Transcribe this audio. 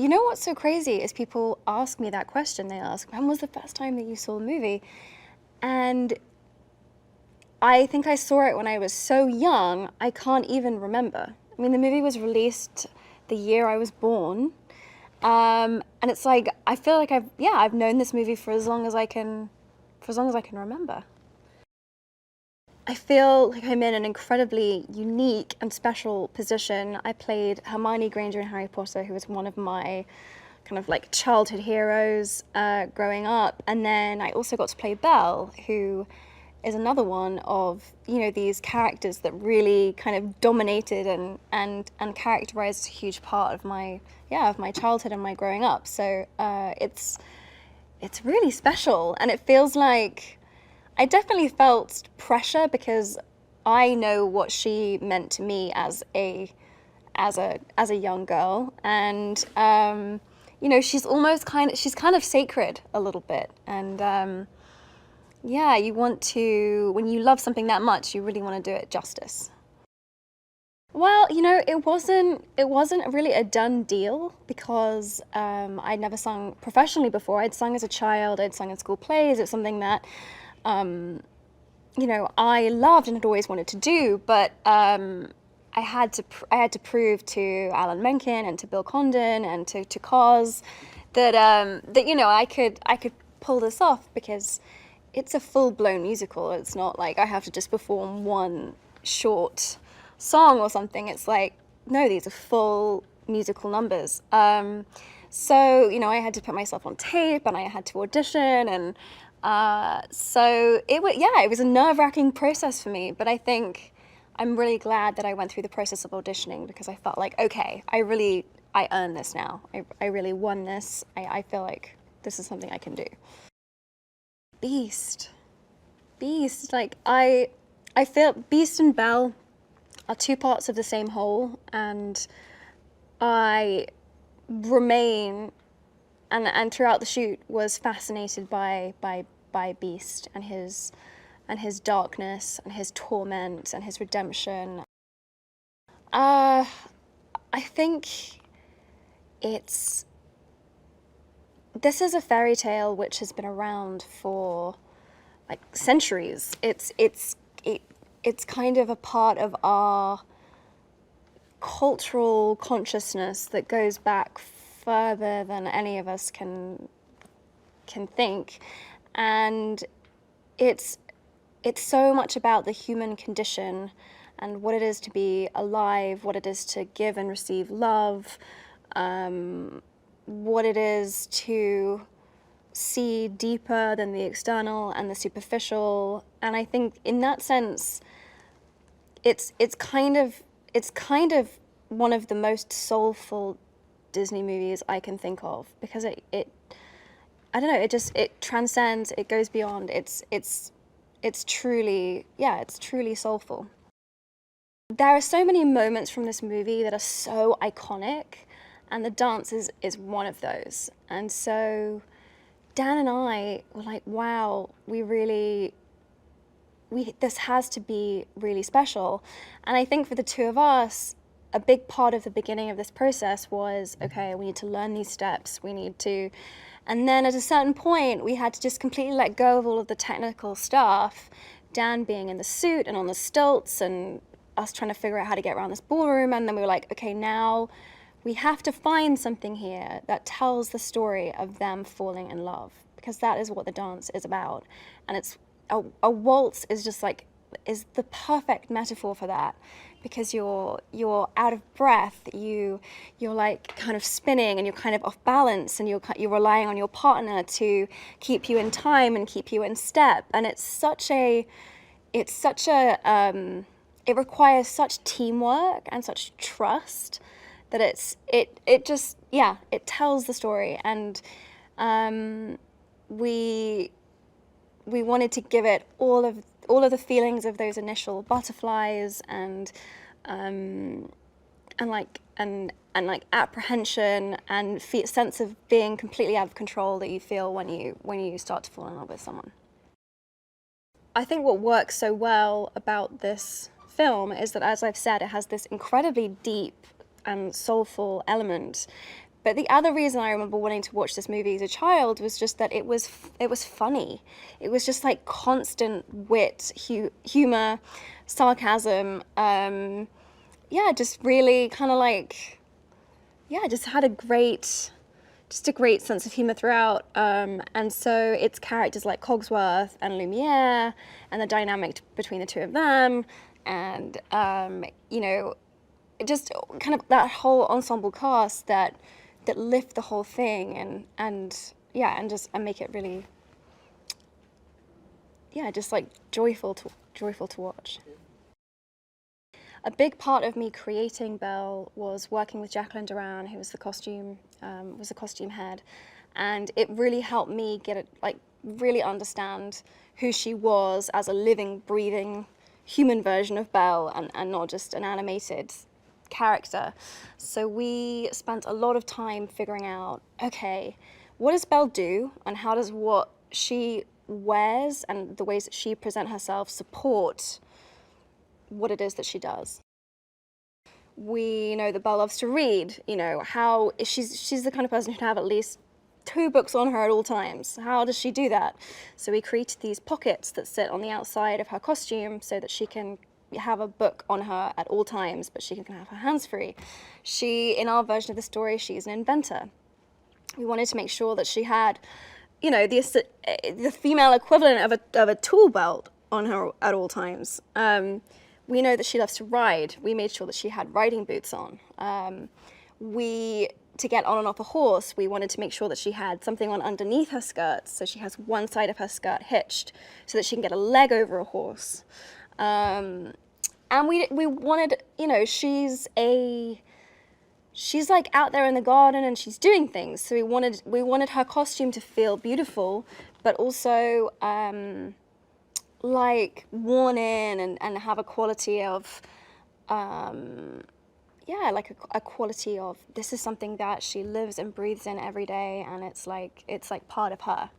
you know what's so crazy is people ask me that question. They ask, when was the first time that you saw the movie? And I think I saw it when I was so young, I can't even remember. I mean, the movie was released the year I was born. And it's like, I feel like I've known this movie for as long as I can remember. I feel like I'm in an incredibly unique and special position. I played Hermione Granger in Harry Potter, who was one of my kind of like childhood heroes growing up. And then I also got to play Belle, who is another one of, you know, these characters that really kind of dominated and characterized a huge part of my childhood and my growing up. So it's really special, and it feels like I definitely felt pressure because I know what she meant to me as a young girl, and you know, she's kind of sacred a little bit, and yeah, you want to, when you love something that much, you really want to do it justice. Well, you know, it wasn't really a done deal because I'd never sung professionally before. I'd sung as a child, I'd sung in school plays. It's something that you know, I loved and had always wanted to do, but I had to prove to Alan Menken and to Bill Condon and to Cos that that, you know, I could pull this off, because it's a full-blown musical. It's not like I have to just perform one short song or something. It's like, no, these are full musical numbers. So, you know, I had to put myself on tape and I had to audition, and so it was a nerve-wracking process for me, but I think I'm really glad that I went through the process of auditioning, because I felt like, okay, I earned this now. I really won this. I feel like this is something I can do. Beast. Like I feel Beast and Belle are two parts of the same whole, and I remain and throughout the shoot was fascinated by Beast and his darkness and his torment and his redemption. I think this is a fairy tale which has been around for like centuries. It's kind of a part of our cultural consciousness that goes back further than any of us can think, and it's so much about the human condition and what it is to be alive, what it is to give and receive love, what it is to see deeper than the external and the superficial. And I think in that sense, it's kind of one of the most soulful Disney movies I can think of, because it I don't know, it transcends, it goes beyond, it's truly, yeah, it's truly soulful. There are so many moments from this movie that are so iconic, and the dance is one of those. And so Dan and I were like, wow, this has to be really special. And I think for the two of us, a big part of the beginning of this process was, okay, we need to learn these steps, and then at a certain point, we had to just completely let go of all of the technical stuff, Dan being in the suit and on the stilts, and us trying to figure out how to get around this ballroom. And then we were like, okay, now we have to find something here that tells the story of them falling in love, because that is what the dance is about. And it's a waltz is just like, is the perfect metaphor for that, because you're out of breath, you're like kind of spinning, and you're kind of off balance, and you're relying on your partner to keep you in time and keep you in step. And it requires such teamwork and such trust that it just, yeah, it tells the story. And we wanted to give it all of the feelings of those initial butterflies and apprehension and sense of being completely out of control that you feel when you start to fall in love with someone. I think what works so well about this film is that, as I've said, it has this incredibly deep and soulful element, But the other reason I remember wanting to watch this movie as a child was just that it was funny. It was just like constant wit, humor, sarcasm. Yeah, just really kind of like, yeah, just had a great sense of humor throughout. And so it's characters like Cogsworth and Lumiere and the dynamic between the two of them, and you know, just kind of that whole ensemble cast that lift the whole thing, and yeah, and make it really, yeah, just like joyful to watch. A big part of me creating Belle was working with Jacqueline Duran, who was the costume head, and it really helped me get it, like, really understand who she was as a living, breathing human version of Belle, and not just an animated character. So we spent a lot of time figuring out, okay, what does Belle do, and how does what she wears and the ways that she presents herself support what it is that she does. We know that Belle loves to read, you know, how she's the kind of person who'd have at least 2 books on her at all times. How does she do that? So we created these pockets that sit on the outside of her costume so that she can have a book on her at all times, but she can have her hands free. In our version of the story, she's an inventor. We wanted to make sure that she had, you know, the female equivalent of a tool belt on her at all times. We know that she loves to ride. We made sure that she had riding boots on. To get on and off a horse, we wanted to make sure that she had something on underneath her skirts, so she has one side of her skirt hitched so that she can get a leg over a horse. And we wanted, you know, she's like out there in the garden and she's doing things. So we wanted her costume to feel beautiful, but also like worn in and have a quality of, yeah, like a quality of, this is something that she lives and breathes in every day, and it's like part of her.